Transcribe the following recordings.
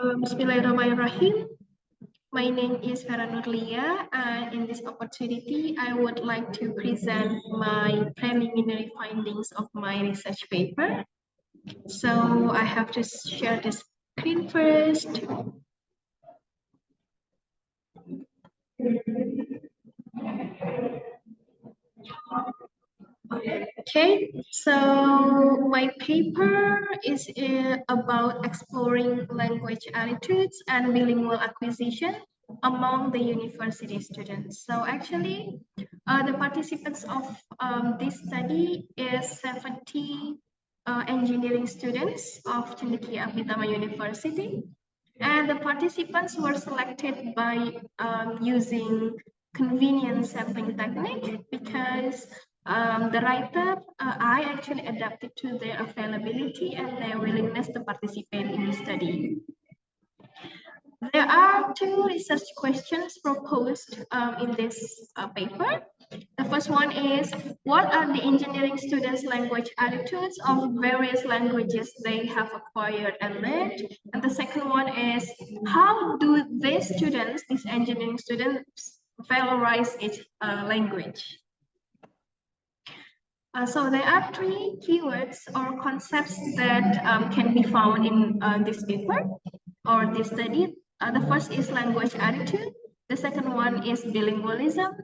Bismillahirrahmanirrahim. My name is Vera, and in this opportunity, I would like to present my preliminary findings of my research paper. So I have to share the screen first. Okay, so my paper is about exploring language attitudes and bilingual acquisition among the university students. So actually, the participants of this study is 70 engineering students of Cendekia Abhidhamma University. And the participants were selected by using convenient sampling technique because the writer, I actually adapted to their availability and their willingness to participate in the study. There are two research questions proposed in this paper. The first one is, what are the engineering students' language attitudes of various languages they have acquired and learned? And the second one is, how do these students, these engineering students, valorize each language? So there are three keywords or concepts that can be found in this paper or this study. The first is language attitude. The second one is bilingualism,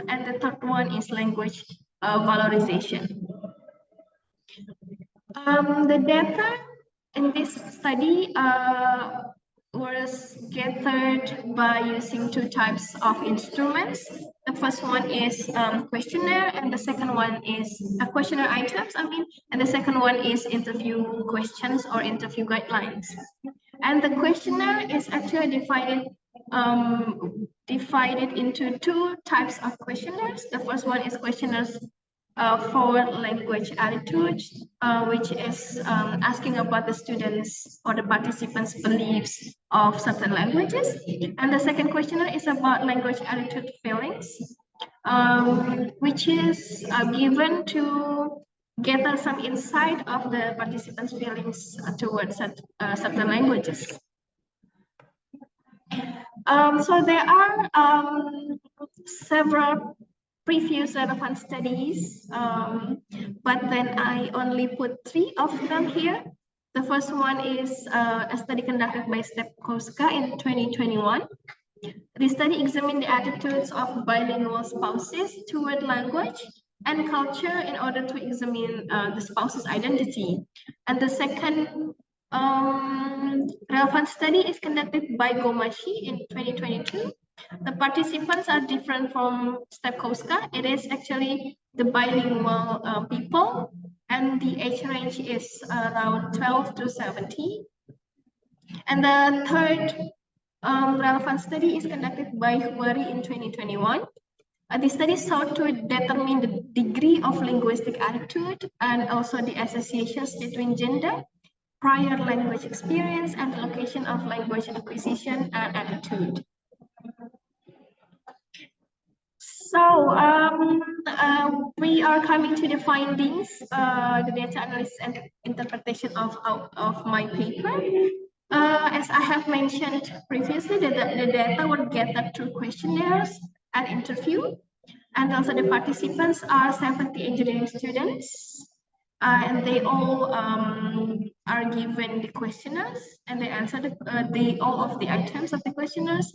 and the third one is language valorization. The data in this study was gathered by using two types of instruments. The first one is questionnaire, and the second one is questionnaire items, and the second one is interview questions or interview guidelines. And the questionnaire is actually divided into two types of questionnaires. The first one is questionnaires for language attitudes, which is asking about the students or the participants' beliefs of certain languages. And the second questionnaire is about language attitude feelings, which is given to gather some insight of the participants' feelings towards certain languages. So there are several previous relevant studies, but then I only put three of them here. The first one is a study conducted by Stepkowska in 2021. The study examined the attitudes of bilingual spouses toward language and culture in order to examine the spouse's identity. And the second relevant study is conducted by Gomashi in 2022. The participants are different from Stepkowska. It is actually the bilingual people, and the age range is around 12 to 70. And the third relevant study is conducted by Huari in 2021. The study sought to determine the degree of linguistic attitude and also the associations between gender, prior language experience, and the location of language acquisition and attitude. So we are coming to the findings, the data analysis and interpretation of my paper. As I have mentioned previously, the data were gathered through questionnaires and interview, and also the participants are 70 engineering students, and they all are given the questionnaires, and they answer all of the items of the questionnaires.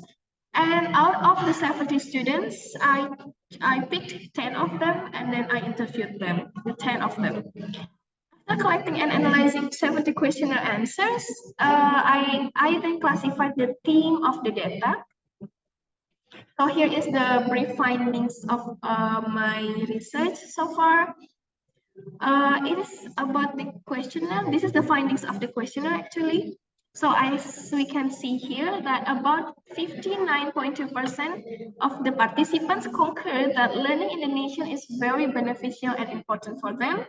And out of the 70 students, I picked 10 of them, and then I interviewed them, the 10 of them. After collecting and analyzing 70 questionnaire answers, I then classified the theme of the data. So here is the brief findings of my research so far. It is about the questionnaire. This is the findings of the questionnaire actually. So as we can see here that about 59.2% of the participants concur that learning Indonesian is very beneficial and important for them.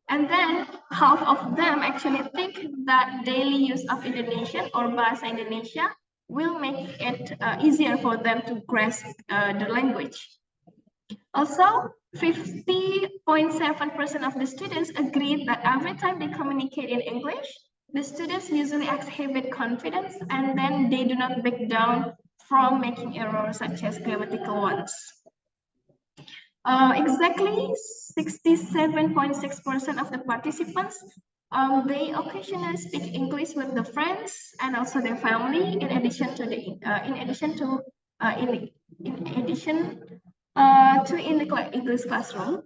And then half of them actually think that daily use of Indonesian or Bahasa Indonesia will make it easier for them to grasp the language. Also, 50.7% of the students agreed that every time they communicate in English, the students usually exhibit confidence and then they do not back down from making errors such as grammatical ones. Exactly 67.6% of the participants they occasionally speak English with the friends and also their family. In addition to in the English classroom,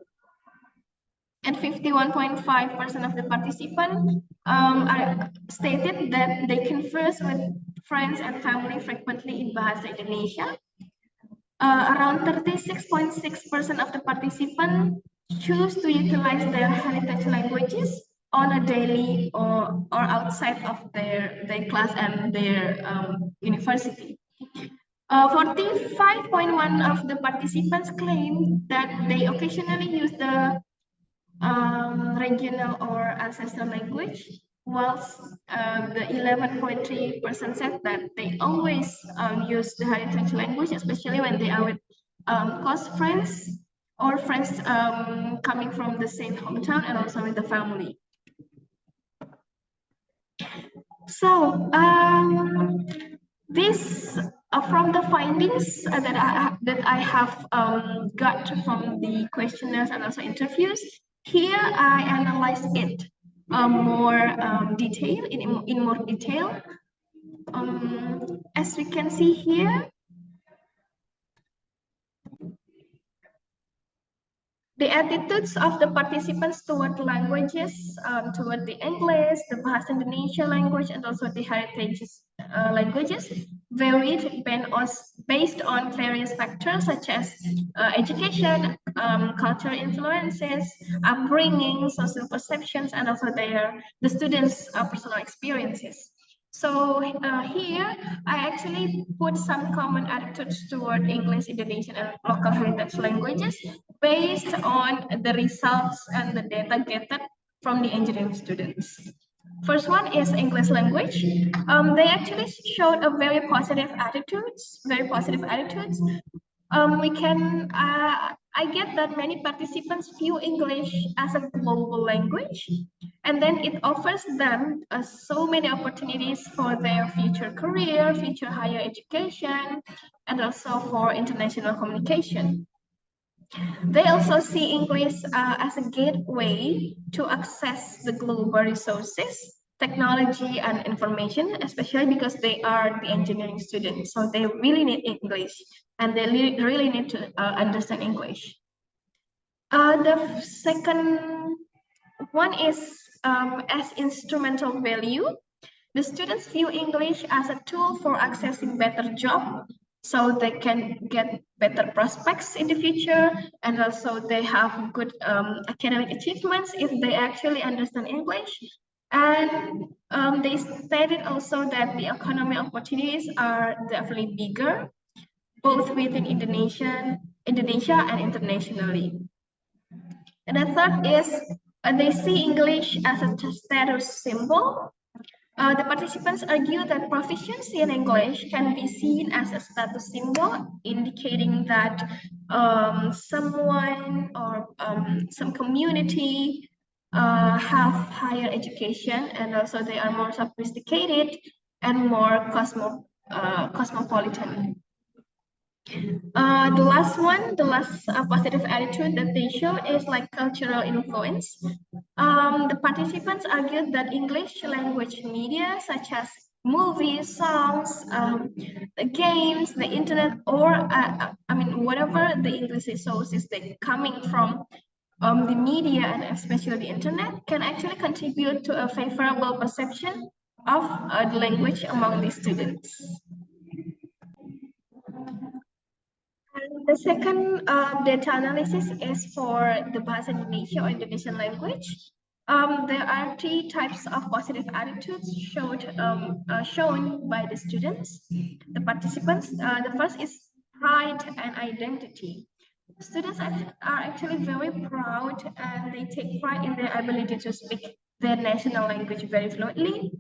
and 51.5% of the participants are stated that they converse with friends and family frequently in Bahasa Indonesia. Around 36.6% of the participants choose to utilize their heritage languages on a daily or outside of their class and their university. 45.1% of the participants claim that they occasionally use the regional or ancestral language, whilst the 11.3% said that they always use the heritage language, especially when they are with close friends or friends coming from the same hometown and also with the family. So this from the findings that I have got from the questionnaires and also interviews, here I analyzed it more in more detail. As we can see here, the attitudes of the participants toward languages, toward the English, the Bahasa Indonesia language, and also the heritage languages varied based on various factors such as education, cultural influences, upbringing, social perceptions, and also the students' personal experiences. So here I actually put some common attitudes toward English, Indonesian, and local heritage languages based on the results and the data gathered from the engineering students. First one is English language. They actually showed a very positive attitudes, I get that many participants view English as a global language, and then it offers them so many opportunities for their future career, future higher education, and also for international communication. They also see English as a gateway to access the global resources, technology, and information, especially because they are the engineering students. So they really need English and they really need to understand English. The second one is as instrumental value. The students view English as a tool for accessing better job, so they can get better prospects in the future, and also they have good academic achievements if they actually understand English. And they stated also that the economic opportunities are definitely bigger, both within Indonesia and internationally. And the third is they see English as a status symbol. The participants argue that proficiency in English can be seen as a status symbol, indicating that someone or some community have higher education, and also they are more sophisticated and more cosmopolitan. The last positive attitude that they show is like cultural influence. The participants argued that English language media, such as movies, songs, the games, the internet, or whatever the English resources that coming from the media and especially the internet, can actually contribute to a favorable perception of the language among the students. And the second data analysis is for the Bahasa Indonesia or Indonesian language. There are three types of positive attitudes shown by the students, the participants. The first is pride and identity. Students are actually very proud and they take pride in their ability to speak their national language very fluently.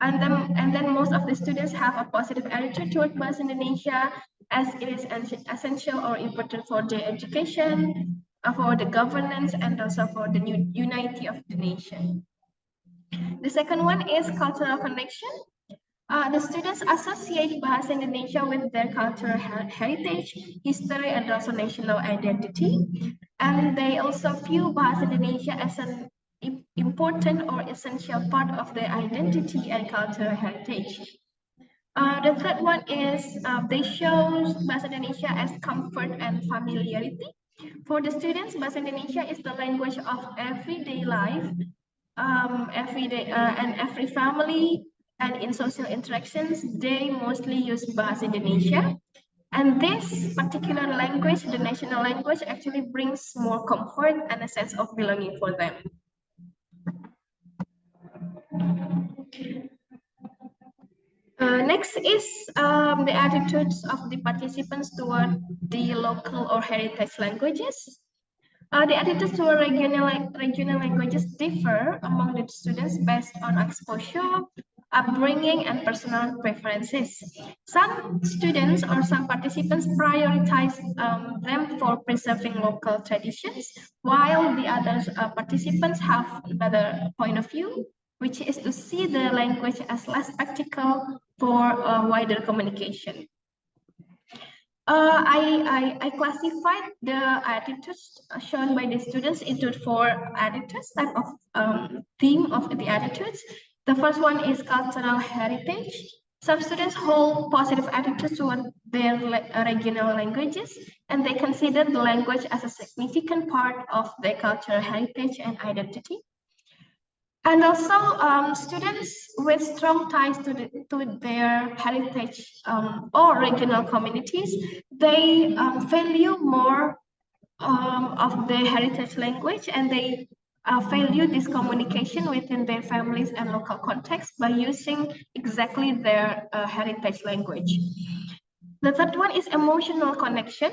And then most of the students have a positive attitude toward Bahasa Indonesia, as it is essential or important for their education, for the governance, and also for the unity of the nation. The second one is cultural connection. The students associate Bahasa Indonesia with their cultural heritage, history, and also national identity. And they also view Bahasa Indonesia as an important or essential part of their identity and cultural heritage. The third one is they show Bahasa Indonesia as comfort and familiarity. For the students, Bahasa Indonesia is the language of everyday life, every day and every family, and in social interactions, they mostly use Bahasa Indonesia. And this particular language, the national language, actually brings more comfort and a sense of belonging for them. Next is the attitudes of the participants toward the local or heritage languages. The attitudes toward regional languages differ among the students based on exposure, upbringing, and personal preferences. Some students or some participants prioritize them for preserving local traditions, while the other participants have another point of view, which is to see the language as less practical for wider communication. I classified the attitudes shown by the students into four attitudes, type of theme of the attitudes. The first one is cultural heritage. Some students hold positive attitudes toward their regional languages, and they consider the language as a significant part of their cultural heritage and identity. And also, students with strong ties to their heritage or regional communities, they value more of their heritage language, and they value this communication within their families and local context by using exactly their heritage language. The third one is emotional connection.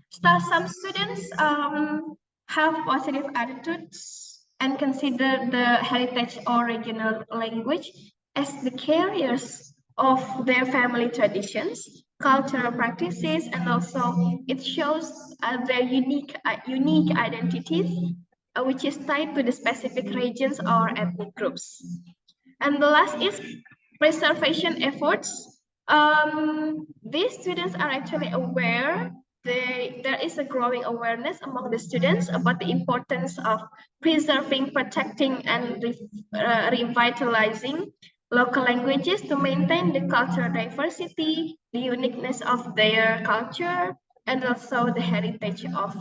So some students have positive attitudes and consider the heritage or regional language as the carriers of their family traditions, cultural practices, and also it shows their unique identities, which is tied to the specific regions or ethnic groups. And the last is preservation efforts. These students are actually aware there is a growing awareness among the students about the importance of preserving, protecting, and revitalizing local languages to maintain the cultural diversity, the uniqueness of their culture, and also the heritage of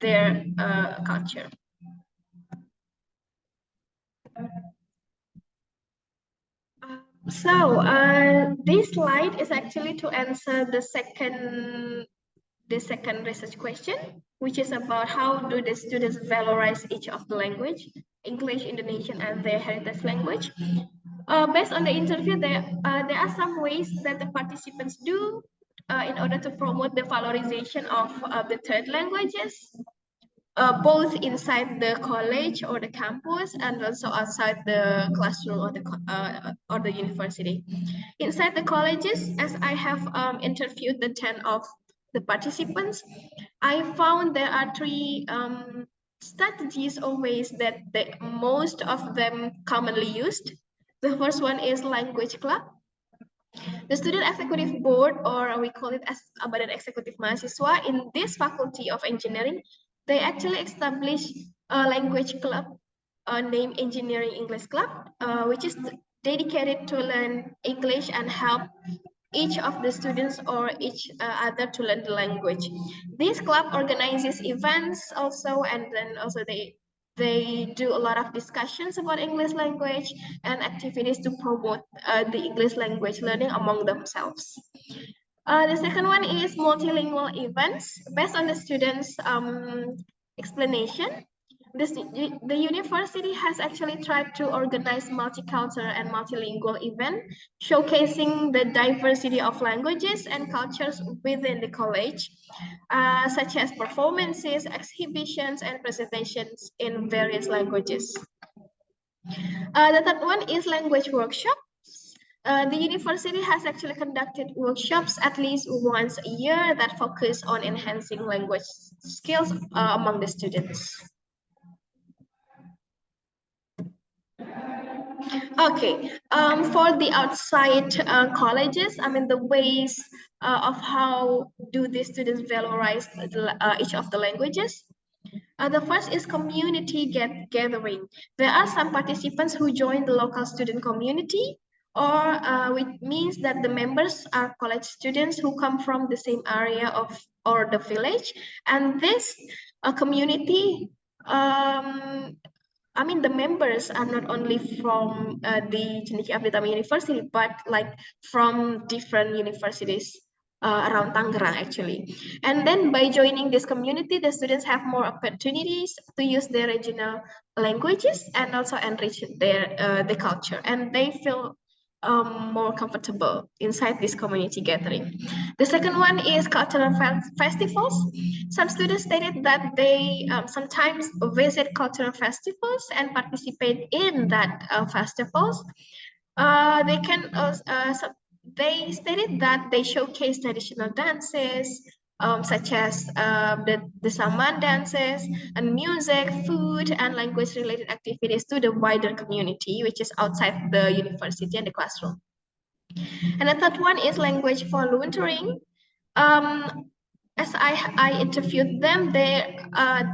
their culture. This slide is actually to answer the second research question, which is about how do the students valorize each of the language, English, Indonesian, and their heritage language. Based on the interview, there are some ways that the participants do in order to promote the valorization of the third languages, both inside the college or the campus and also outside the classroom or the university. Inside the colleges, as I have interviewed the 10 of the participants, I found there are three strategies or ways that most of them commonly used. The first one is language club. The student executive board, or we call it as Badan Eksekutif Mahasiswa, in this faculty of engineering, they actually establish a language club named Engineering English Club, which is dedicated to learn English and help each of the students or each other to learn the language. This club organizes events also, and then also they do a lot of discussions about English language and activities to promote the English language learning among themselves. The second one is multilingual events. Based on the students' explanation, the university has actually tried to organize multicultural and multilingual event, showcasing the diversity of languages and cultures within the college, such as performances, exhibitions, and presentations in various languages. The third one is language workshop. The university has actually conducted workshops at least once a year that focus on enhancing language skills among the students. Okay. For the outside colleges, I mean the ways of how do the students valorize each of the languages. The first is community gathering. There are some participants who join the local student community, or which means that the members are college students who come from the same area of or the village, and this community. I mean, the members are not only from the Cendekia Abditama University, but like from different universities around Tangerang, actually. And then by joining this community, the students have more opportunities to use their regional languages and also enrich their the culture, and they feel more comfortable inside this community gathering. The second one is cultural festivals. Some students stated that they sometimes visit cultural festivals and participate in that festivals. They can they stated that they showcase traditional dances, such as the Saman dances and music, food, and language-related activities to the wider community, which is outside the university and the classroom. And the third one is language volunteering. As I interviewed them, there are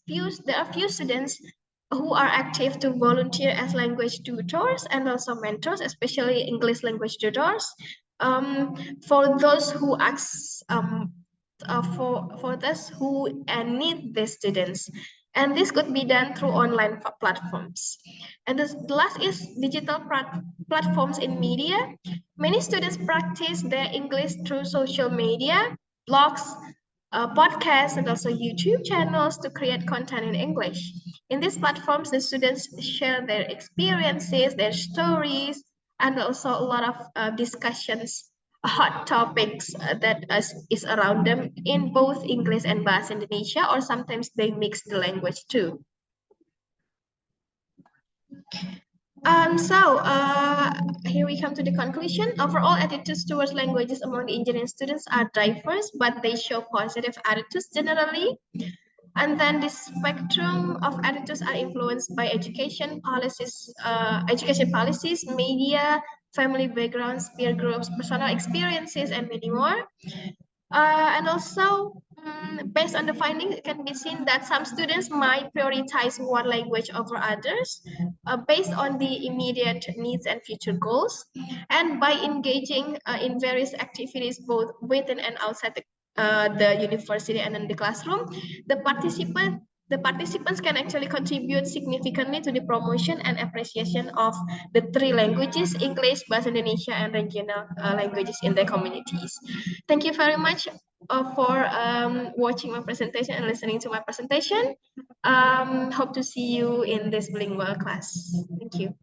few students who are active to volunteer as language tutors and also mentors, especially English language tutors. For those who ask for those who need the students, and this could be done through online platforms. And the last is digital platforms in media. Many students practice their English through social media, blogs, podcasts, and also YouTube channels to create content in English. In these platforms, the students share their experiences, their stories, and also a lot of discussions, hot topics that is around them in both English and Bahasa Indonesia, or sometimes they mix the language too. Here we come to the conclusion. Overall, attitudes towards languages among the engineering students are diverse, but they show positive attitudes generally. And then the spectrum of attitudes are influenced by education policies, media, family backgrounds, peer groups, personal experiences, and many more. And also, based on the findings, it can be seen that some students might prioritize one language over others based on the immediate needs and future goals. And by engaging in various activities both within and outside the university and in the classroom, the participants can actually contribute significantly to the promotion and appreciation of the three languages, English, Bahasa Indonesia, and regional languages in their communities. Thank you very much for watching my presentation and listening to my presentation. Hope to see you in this bilingual class. Thank you.